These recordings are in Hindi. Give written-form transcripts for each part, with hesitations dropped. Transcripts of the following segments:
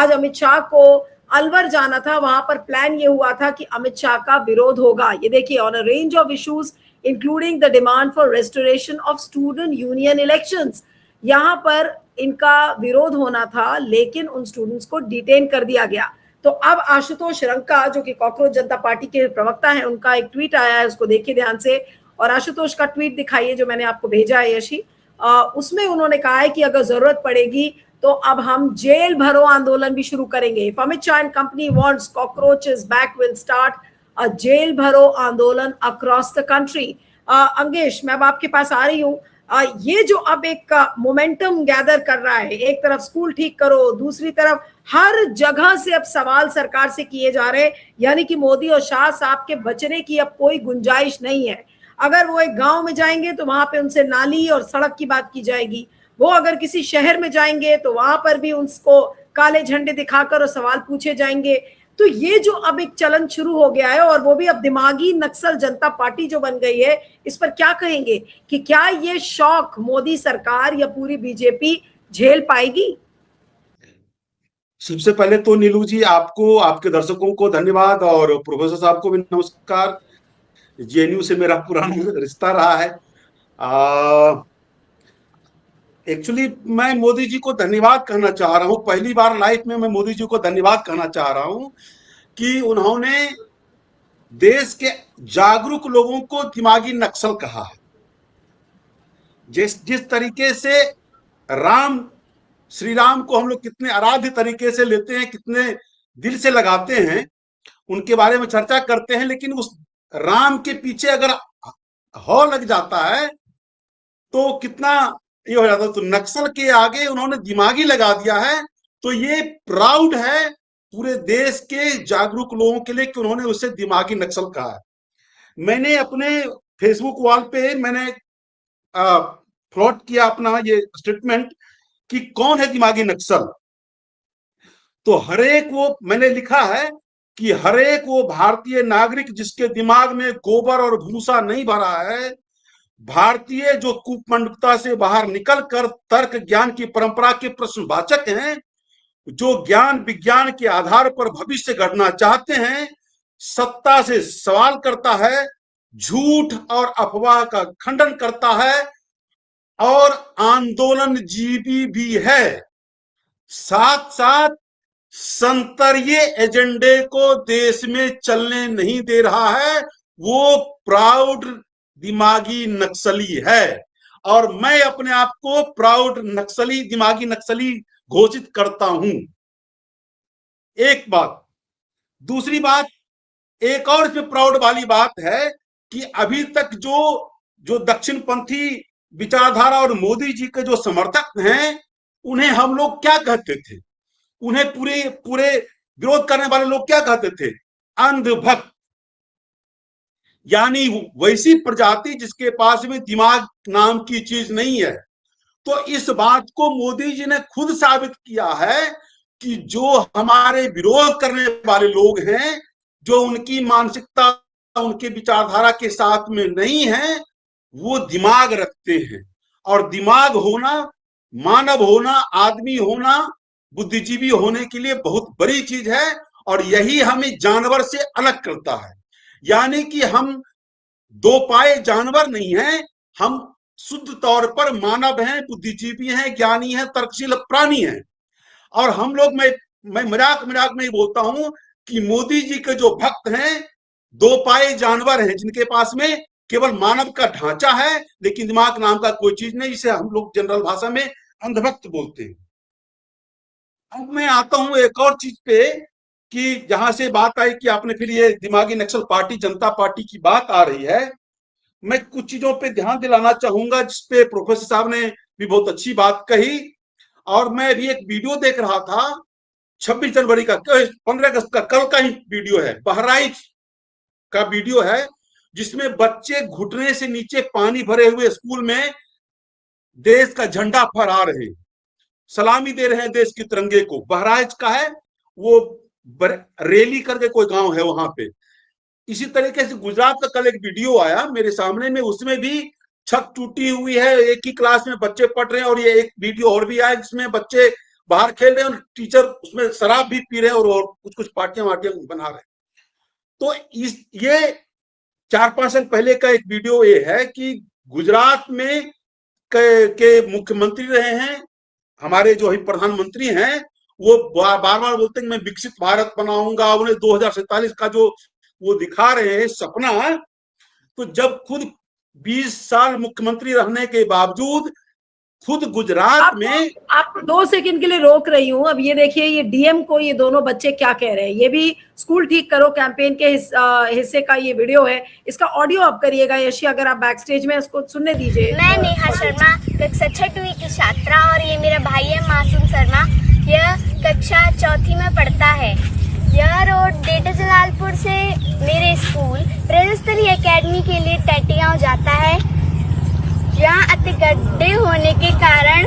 आज अमित शाह को अलवर जाना था, वहां पर प्लान ये हुआ था कि अमित शाह का विरोध होगा। ये देखिए, on a range of issues including the demand for restoration of student union elections, यहाँ पर इनका विरोध होना था, लेकिन उन स्टूडेंट्स को डिटेन कर दिया गया। तो अब आशुतोष रंका, जो कि कॉकरोच जनता पार्टी के प्रवक्ता हैं, उनका एक ट्वीट आया है, उसको देखिए ध्यान से। और आशुतोष का ट्वीट दिखाइए जो मैंने आपको भेजा है यशी। उसमें उन्होंने कहा है कि अगर जरूरत पड़ेगी तो अब हम जेल भरो आंदोलन भी शुरू करेंगे। If Amit Shah and company wants cockroaches back, will start a jail भरो आंदोलन अक्रॉस द कंट्री। अंगेश, मैं अब आपके पास आ रही हूँ। ये जो अब एक मोमेंटम गैदर कर रहा है, एक तरफ स्कूल ठीक करो, दूसरी तरफ हर जगह से अब सवाल सरकार से किए जा रहे हैं, यानी कि मोदी और शाह साहब के बचने की अब कोई गुंजाइश नहीं है। अगर वो एक गांव में जाएंगे तो वहां पे उनसे नाली और सड़क की बात की जाएगी, वो अगर किसी शहर में जाएंगे तो वहां पर भी उनको काले झंडे दिखाकर और सवाल पूछे जाएंगे। तो ये जो अब एक चलन शुरू हो गया है, और वो भी अब दिमागी नक्सल जनता पार्टी जो बन गई है, इस पर क्या कहेंगे कि क्या ये शौक मोदी सरकार या पूरी बीजेपी झेल पाएगी? सबसे पहले तो नीलू जी, आपको, आपके दर्शकों को धन्यवाद, और प्रोफेसर साहब को भी नमस्कार। जेएनयू से मेरा पुराना रिश्ता रहा है। एक्चुअली मैं मोदी जी को धन्यवाद कहना चाह रहा हूं। पहली बार लाइफ में मैं मोदी जी को धन्यवाद कहना चाह रहा हूं कि उन्होंने देश के जागरूक लोगों को दिमागी नक्सल कहा है। जिस जिस तरीके से राम, श्री राम को हम लोग कितने आराध्य तरीके से लेते हैं, कितने दिल से लगाते हैं, उनके बारे में चर्चा करते हैं, लेकिन उस राम के पीछे अगर हौ लग जाता है तो कितना ये हो जाता है। तो नक्सल के आगे उन्होंने दिमागी लगा दिया है। तो ये प्राउड है पूरे देश के जागरूक लोगों के लिए कि उन्होंने उसे दिमागी नक्सल कहा है। मैंने अपने फेसबुक वॉल पे मैंने फ्लॉट किया अपना ये स्टेटमेंट कि कौन है दिमागी नक्सल। तो हरेक वो मैंने लिखा है कि हरेक वो भारतीय नागरिक जिसके दिमाग में गोबर और भूसा नहीं भरा है, भारतीय जो कुपमंडता से बाहर निकलकर तर्क ज्ञान की परंपरा के प्रश्नवाचक हैं, जो ज्ञान विज्ञान के आधार पर भविष्य गढ़ना चाहते हैं, सत्ता से सवाल करता है, झूठ और अफवाह का खंडन करता है और आंदोलन जीवी भी है, साथ साथ संतरीय एजेंडे को देश में चलने नहीं दे रहा है, वो प्राउड दिमागी नक्सली है। और मैं अपने आप को प्राउड नक्सली, दिमागी नक्सली घोषित करता हूं। एक बात। दूसरी बात, एक और इसमें प्राउड वाली बात है कि अभी तक जो जो दक्षिणपंथी विचारधारा और मोदी जी के जो समर्थक हैं, उन्हें हम लोग क्या कहते थे? उन्हें पूरे पूरे विरोध करने वाले लोग क्या कहते थे? अंधभक्त, यानी वैसी प्रजाति जिसके पास में दिमाग नाम की चीज नहीं है। तो इस बात को मोदी जी ने खुद साबित किया है कि जो हमारे विरोध करने वाले लोग हैं, जो उनकी मानसिकता, उनके विचारधारा के साथ में नहीं है, वो दिमाग रखते हैं। और दिमाग होना, मानव होना, आदमी होना, बुद्धिजीवी होने के लिए बहुत बड़ी चीज है, और यही हमें जानवर से अलग करता है। यानी कि हम दो पाए जानवर नहीं हैं, हम शुद्ध तौर पर मानव हैं, बुद्धिजीवी हैं, ज्ञानी हैं, तर्कशील प्राणी हैं। और हम लोग, मैं मजाक मजाक में ही बोलता हूं कि मोदी जी के जो भक्त हैं, दो पाए जानवर हैं, जिनके पास में केवल मानव का ढांचा है लेकिन दिमाग नाम का कोई चीज नहीं, इसे हम लोग जनरल भाषा में अंधभक्त बोलते हैं। अब मैं आता हूं एक और चीज पे कि जहां से बात आई कि आपने फिर ये दिमागी नक्सल पार्टी, जनता पार्टी की बात आ रही है। मैं कुछ चीजों पे ध्यान दिलाना चाहूंगा जिसपे प्रोफेसर साहब ने भी बहुत अच्छी बात कही। और मैं भी एक वीडियो देख रहा था 26 जनवरी का, 15 अगस्त का, कल का ही वीडियो है, बहराइच का वीडियो है, जिसमें बच्चे घुटने से नीचे पानी भरे हुए स्कूल में देश का झंडा फहरा रहे, सलामी दे रहे हैं देश के तिरंगे को। बहराइच का है वो, रेली करके कोई गांव है वहां पे। इसी तरीके से गुजरात का कल एक वीडियो आया मेरे सामने में, उसमें भी छत टूटी हुई है, एक ही क्लास में बच्चे पढ़ रहे हैं। और ये एक वीडियो और भी आया जिसमें बच्चे बाहर खेल रहे हैं और टीचर उसमें शराब भी पी रहे हैं और कुछ कुछ पार्टियां वार्टियां बना रहे हैं। तो इस ये 4-5 साल पहले का एक वीडियो ये है कि गुजरात में के मुख्यमंत्री रहे हैं, हमारे जो प्रधानमंत्री हैं, वो बार बार बोलते हैं मैं विकसित भारत बनाऊंगा, उन्हें 2047 का जो वो दिखा रहे हैं सपना। तो जब खुद 20 साल मुख्यमंत्री रहने के बावजूद खुद गुजरात में आपको 2 सेकंड के लिए रोक रही हूँ। अब ये देखिए, ये डीएम को ये दोनों बच्चे क्या कह रहे हैं। ये भी स्कूल ठीक करो कैंपेन के हिस्से का ये वीडियो है। इसका ऑडियो आप करिएगा यशी, अगर आप बैक स्टेज में उसको सुनने दीजिए। मैं नेहा शर्मा कक्षा 6वीं की छात्रा और ये मेरा भाई है मासूम शर्मा। यह कक्षा 4वीं में पढ़ता है। यह रोड डेटा जलालपुर से मेरे स्कूल राज्य स्तरीय अकेडमी के लिए टटियाँ जाता है। यहाँ अति गड्ढे होने के कारण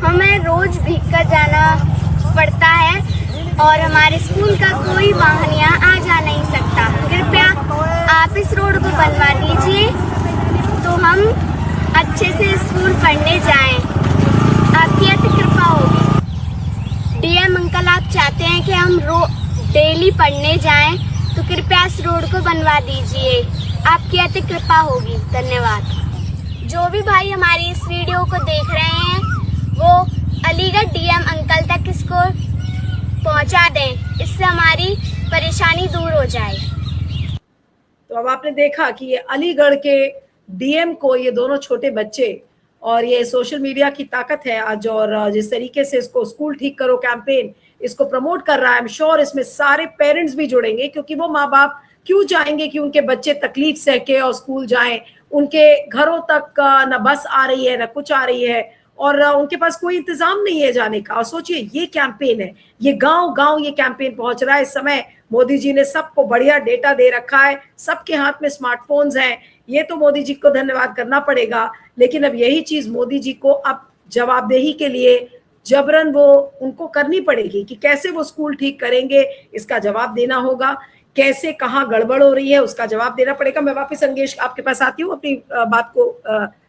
हमें रोज भीग कर जाना पड़ता है और हमारे स्कूल का कोई वाहन यहाँ आ जा नहीं सकता। कृपया आप इस रोड को बनवा दीजिए तो हम अच्छे से स्कूल पढ़ने जाएं। आपकी अति कृपा होगी। डीएम अंकल, आप चाहते हैं कि हम डेली पढ़ने जाएं तो कृपया इस रोड को बनवा दीजिए। आपकी अति कृपा होगी। धन्यवाद। जो भी भाई हमारी इस वीडियो को देख रहे हैं वो अलीगढ़ डीएम अंकल तक इसको पहुंचा दें, इससे हमारी परेशानी दूर हो जाए। तो अब आपने देखा कि ये अलीगढ़ के डीएम को ये दोनों छोटे बच्चे, और ये सोशल मीडिया की ताकत है आज, और जिस तरीके से इसको स्कूल ठीक करो कैंपेन इसको प्रमोट कर रहा है, आई एम श्योर इसमें सारे पेरेंट्स भी जुड़ेंगे, क्योंकि वो माँ बाप क्यों चाहेंगे कि उनके बच्चे तकलीफ सह के और स्कूल जाएं। उनके घरों तक न बस आ रही है, न कुछ आ रही है, और उनके पास कोई इंतजाम नहीं है जाने का। और सोचिए, ये कैंपेन है, ये गांव गांव ये कैंपेन पहुंच रहा है। इस समय मोदी जी ने सबको बढ़िया डेटा दे रखा है, सबके हाथ में स्मार्टफोन्स हैं। ये तो मोदी जी को धन्यवाद करना पड़ेगा, लेकिन अब यही चीज मोदी जी को अब जवाबदेही के लिए जबरन वो उनको करनी पड़ेगी कि कैसे वो स्कूल ठीक करेंगे, इसका जवाब देना होगा। कैसे कहाँ गड़बड़ हो रही है उसका जवाब देना पड़ेगा। मैं वापस अंगेश आपके पास आती हूँ, अपनी बात को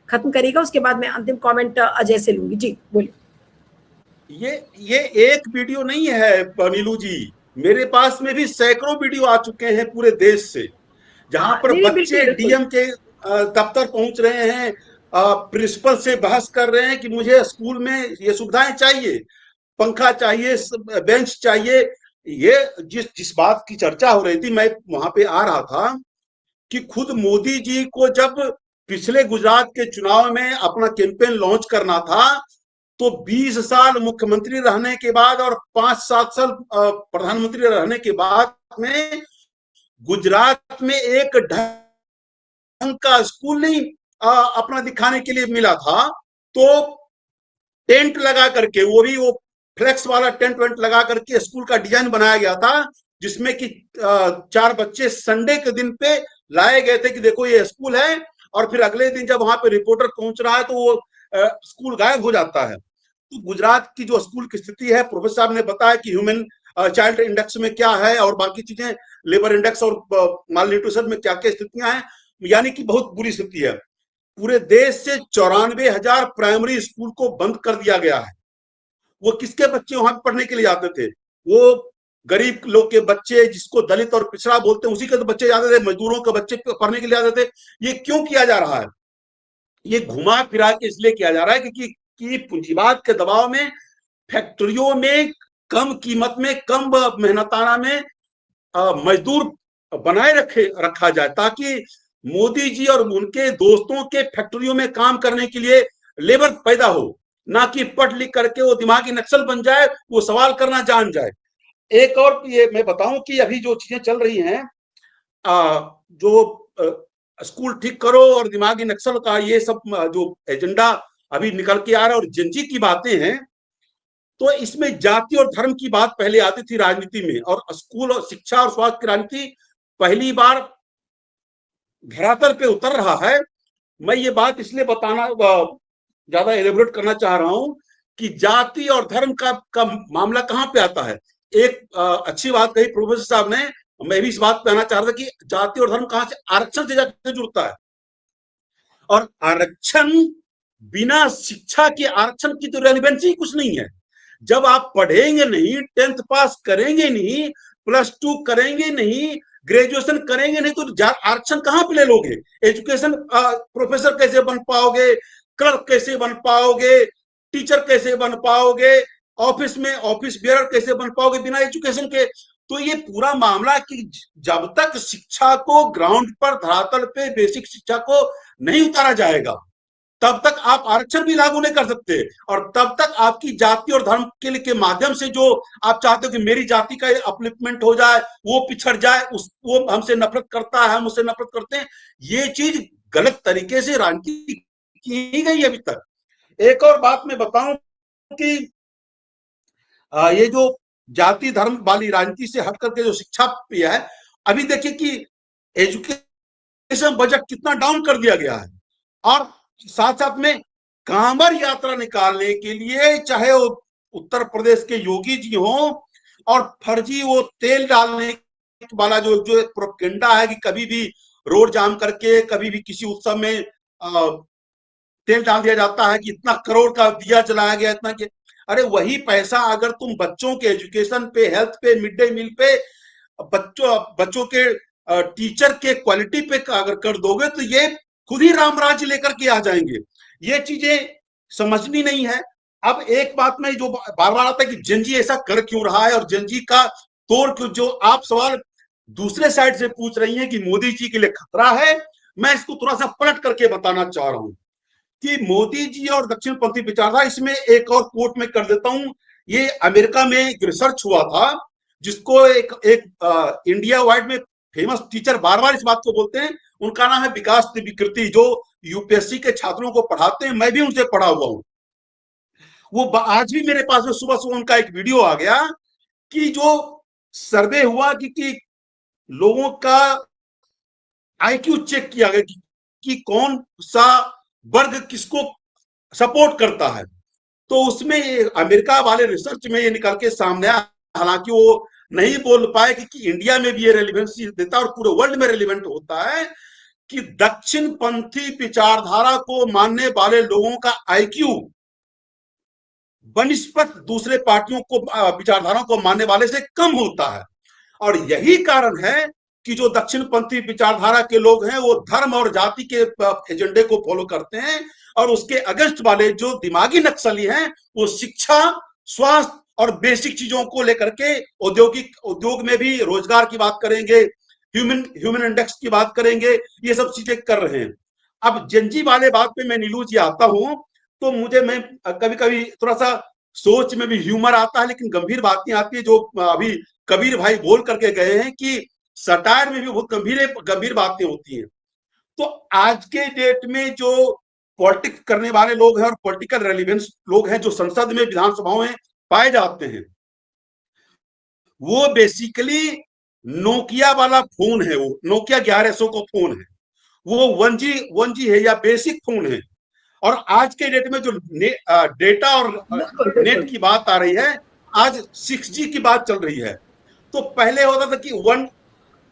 खत्म करिएगा, उसके बाद मैं अंतिम कमेंट अजय से लूंगी। जी बोलिए। ये एक वीडियो नहीं है नीलू जी, मेरे पास में भी सैकड़ों वीडियो आ चुके हैं पूरे देश से, जहां पर बच्चे डीएम के दफ्तर पहुंच रहे हैं, प्रिंसिपल से बहस कर रहे हैं कि मुझे स्कूल में ये सुविधाएं चाहिए, पंखा चाहिए, बेंच चाहिए। ये जिस बात की चर्चा हो रही थी, मैं वहां पे आ रहा था कि खुद मोदी जी को जब पिछले गुजरात के चुनाव में अपना कैंपेन लॉन्च करना था, तो 20 साल मुख्यमंत्री रहने के बाद और 5-7 साल प्रधानमंत्री रहने के बाद में गुजरात में एक ढंग का स्कूल नहीं अपना दिखाने के लिए मिला था। तो टेंट लगा करके, वो भी वो फ्लेक्स वाला टेंट वेंट लगा करके स्कूल का डिजाइन बनाया गया था, जिसमें कि 4 बच्चे संडे के दिन पे लाए गए थे कि देखो ये स्कूल है, और फिर अगले दिन जब वहां पे रिपोर्टर पहुंच रहा है तो वो स्कूल गायब हो जाता है। तो गुजरात की जो स्कूल की स्थिति है, प्रोफेसर साहब ने बताया कि ह्यूमन चाइल्ड इंडेक्स में क्या है और बाकी चीजें, लेबर इंडेक्स और माल न्यूट्रिशन में क्या क्या स्थितियां हैं, यानी कि बहुत बुरी स्थिति है। पूरे देश से 94,000 प्राइमरी स्कूल को बंद कर दिया गया है। वो किसके बच्चे वहां पढ़ने के लिए आते थे? वो गरीब लोग के बच्चे, जिसको दलित और पिछड़ा बोलते हैं, उसी के तो बच्चे जाते थे, मजदूरों के बच्चे पढ़ने के लिए आते थे। ये क्यों किया जा रहा है? ये घुमा फिरा के इसलिए किया जा रहा है क्योंकि पूंजीवाद के दबाव में फैक्ट्रियों में कम कीमत में, कम मेहनताना में मजदूर बनाए रखा जाए, ताकि मोदी जी और उनके दोस्तों के फैक्ट्रियों में काम करने के लिए लेबर पैदा हो, ना कि पढ़ लिख करके वो दिमागी नक्सल बन जाए, वो सवाल करना जान जाए। एक और ये मैं बताऊं कि अभी जो चीजें चल रही हैं, जो स्कूल ठीक करो और दिमागी नक्सल का ये सब जो एजेंडा अभी निकल के आ रहा है और जनजी की बातें हैं, तो इसमें जाति और धर्म की बात पहले आती थी राजनीति में, और स्कूल और शिक्षा और स्वास्थ्य की राजनीति पहली बार धरातल पे उतर रहा है। मैं ये बात इसलिए बताना ज्यादा एलेबोरेट करना चाह रहा हूं कि जाति और धर्म का मामला कहां पे आता है। एक अच्छी बात कही प्रोफेसर साहब ने, मैं भी इस बात पे आना चाह रहा था कि जाति और धर्म कहां से, आरक्षण से जाके जुड़ता है। और आरक्षण बिना शिक्षा के आरक्षण की तो रेलिवेंस ही कुछ नहीं है। जब आप पढ़ेंगे नहीं, 10th पास करेंगे नहीं, +2 करेंगे नहीं, ग्रेजुएशन करेंगे नहीं, तो आरक्षण कहां पे ले लोगे? एजुकेशन प्रोफेसर कैसे बन पाओगे? क्लर्क कैसे बन पाओगे? टीचर कैसे बन पाओगे? ऑफिस में ऑफिस बेयर कैसे बन पाओगे बिना एजुकेशन के? तो ये पूरा मामला कि जब तक शिक्षा को ग्राउंड पर, धरातल पे बेसिक शिक्षा को नहीं उतारा जाएगा, तब तक आप आरक्षण भी लागू नहीं कर सकते, और तब तक आपकी जाति और धर्म के माध्यम से जो आप चाहते हो कि मेरी जाति का अपलिफ्टमेंट हो जाए, वो पिछड़ जाए, वो हमसे नफरत करता है, हम उससे नफरत करते हैं, ये चीज गलत तरीके से राजनीति की गई अभी तक। एक और बात मैं बताऊं कि ये जो जाति धर्म वाली राजनीति से हट करके जो शिक्षा पे है, अभी देखिए कि एजुकेशन बजट कितना डाउन कर दिया गया है, और साथ साथ में कांवड़ यात्रा निकालने के लिए चाहे वो उत्तर प्रदेश के योगी जी हों, और फर्जी वो तेल डालने वाला जो जो प्रोपेगेंडा है कि कभी भी रोड जाम करके, कभी भी किसी उत्सव में तेल डाल दिया जाता है कि इतना करोड़ का दिया जलाया गया, इतना के, अरे वही पैसा अगर तुम बच्चों के एजुकेशन पे, हेल्थ पे, मिड डे मील पे, बच्चों के टीचर के क्वालिटी पे अगर कर दोगे, तो ये खुद ही राम राज्य लेकर के आ जाएंगे। ये चीजें समझनी नहीं है। अब एक बात में जो बार बार आता है कि जनजी ऐसा कर क्यों रहा है, और जनजी का तोड़ क्यों, जो आप सवाल दूसरे साइड से पूछ रही हैं कि मोदी जी के लिए खतरा है, मैं इसको थोड़ा सा पलट करके बताना चाह रहा हूं कि मोदी जी और दक्षिणपंथी विचारधारा, इसमें एक और कोट में कर देता हूं। ये अमेरिका में एक रिसर्च हुआ था, जिसको एक इंडिया वाइड में फेमस टीचर बार बार इस बात को बोलते हैं, उनका नाम है विकास त्रिविकृति, जो यूपीएससी के छात्रों को पढ़ाते हैं, मैं भी उनसे पढ़ा हुआ हूं। वो आज भी मेरे पास में सुबह सुबह उनका एक वीडियो आ गया कि जो सर्वे हुआ कि लोगों का आईक्यू चेक किया गया कि कौन सा वर्ग किसको सपोर्ट करता है, तो उसमें अमेरिका वाले रिसर्च में ये निकल के सामने आया, हालांकि वो नहीं बोल पाए कि इंडिया में भी ये रेलिवेंसी देता है और पूरे वर्ल्ड में रेलिवेंट होता है, कि दक्षिणपंथी विचारधारा को मानने वाले लोगों का आईक्यू बनिस्पत दूसरे पार्टियों को, विचारधारा को मानने वाले से कम होता है। और यही कारण है कि जो दक्षिणपंथी विचारधारा के लोग हैं, वो धर्म और जाति के एजेंडे को फॉलो करते हैं, और उसके अगेंस्ट वाले जो दिमागी नक्सली हैं, वो शिक्षा, स्वास्थ्य और बेसिक चीजों को लेकर के उद्योग में भी रोजगार की बात करेंगे, ह्यूमन इंडेक्स की बात करेंगे, ये सब चीजें कर रहे हैं। अब जनजी वाले बात पे मैं नीलू जी आता हूं, तो मैं कभी कभी थोड़ा सा सोच में भी ह्यूमर आता है, लेकिन गंभीर बातें आती है, जो अभी कबीर भाई बोल करके गए हैं कि सटायर में भी बहुत गंभीर बातें होती हैं। तो आज के डेट में जो पॉलिटिक्स करने वाले लोग हैं और पॉलिटिकल रेलिवेंस लोग हैं, जो संसद में, विधानसभाओं में पाए जाते हैं, वो बेसिकली नोकिया वाला फोन है, वो नोकिया 1100 का फोन है, वो 1G है या बेसिक फोन है। और आज के डेट में जो डेटा और नेट की बात आ रही है, आज 6G की बात चल रही है। तो पहले होता था कि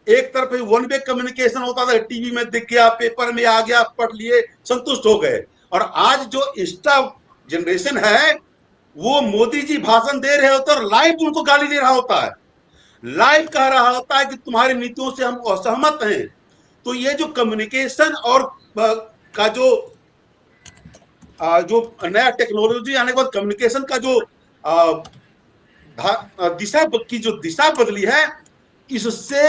एक तरफ 1 वे कम्युनिकेशन होता था, टीवी में दिख गया, पेपर में आ गया, पढ़ लिए, संतुष्ट हो गए। और आज जो इंस्टा जनरेशन है, वो मोदी जी भाषण दे रहे होते और लाइव उनको गाली दे रहा होता है, लाइव कह रहा होता है कि तुम्हारी नीतियों से हम असहमत हैं। तो ये जो कम्युनिकेशन और का जो नया टेक्नोलॉजी आने के बाद कम्युनिकेशन का जो दिशा बदली है, इससे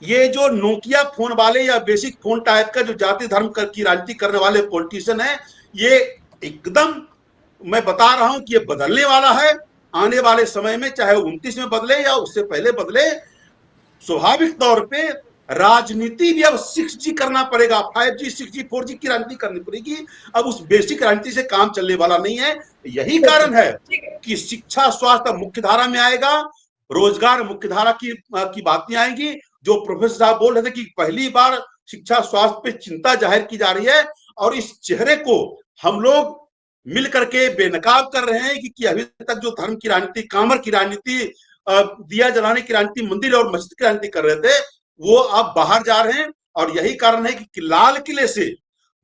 ये जो नोकिया फोन वाले या बेसिक फोन टाइप का जो जाति धर्म की राजनीति करने वाले पॉलिटिशियन है, ये एकदम मैं बता रहा हूं कि ये बदलने वाला है आने वाले समय में, चाहे 29 में बदले या उससे पहले बदले। स्वाभाविक तौर पे राजनीति भी अब 6G करना पड़ेगा, 5G 6G 4G की राजनीति करनी पड़ेगी। अब उस बेसिक राजनीति से काम चलने वाला नहीं है। यही कारण है कि शिक्षा स्वास्थ्य मुख्य धारा में आएगा, रोजगार मुख्य धारा की बातें आएंगी। जो प्रोफेसर साहब बोल रहे थे कि पहली बार शिक्षा स्वास्थ्य पे चिंता जाहिर की जा रही है, और इस चेहरे को हम लोग मिल करके बेनकाब कर रहे हैं कि अभी तक जो धर्म की राजनीति, कामर की राजनीति, दिया जलाने की राजनीति, मंदिर और मस्जिद की राजनीति कर रहे थे, वो अब बाहर जा रहे हैं। और यही कारण है कि लाल किले से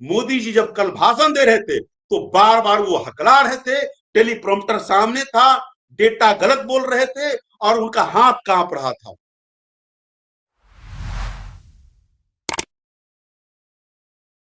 मोदी जी जब कल भाषण दे रहे थे, तो बार बार वो हकला रहे थे, टेलीप्रॉम्प्टर सामने था, डेटा गलत बोल रहे थे और उनका हाथ कांप रहा था।